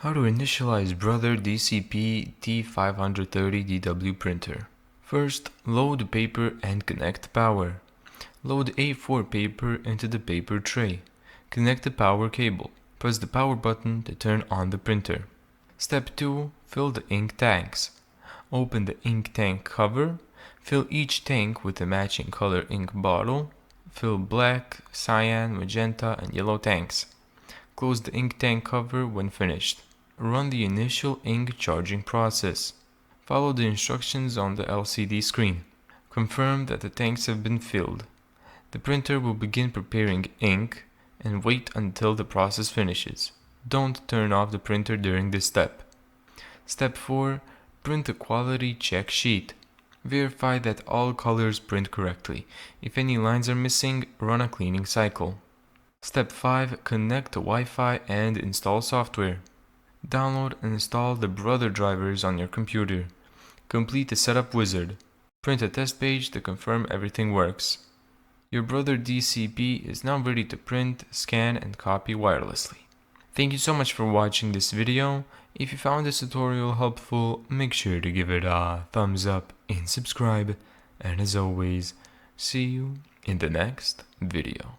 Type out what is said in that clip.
How to initialize Brother DCP T530DW printer. First, load paper and connect power. Load A4 paper into the paper tray. Connect the power cable. Press the power button to turn on the printer. Step 2. Fill the ink tanks. Open the ink tank cover. Fill each tank with a matching color ink bottle. Fill black, cyan, magenta, and yellow tanks. Close the ink tank cover when finished. Run the initial ink charging process. Follow the instructions on the LCD screen. Confirm that the tanks have been filled. The printer will begin preparing ink and wait until the process finishes. Don't turn off the printer during this step. Step 4. Print a quality check sheet. Verify that all colors print correctly. If any lines are missing, run a cleaning cycle. Step 5. Connect to Wi-Fi and install software. Download and install the Brother drivers on your computer. Complete the setup wizard. Print a test page to confirm everything works. Your Brother DCP is now ready to print, scan, and copy wirelessly. Thank you so much for watching this video. If you found this tutorial helpful, make sure to give it a thumbs up and subscribe. And as always, see you in the next video.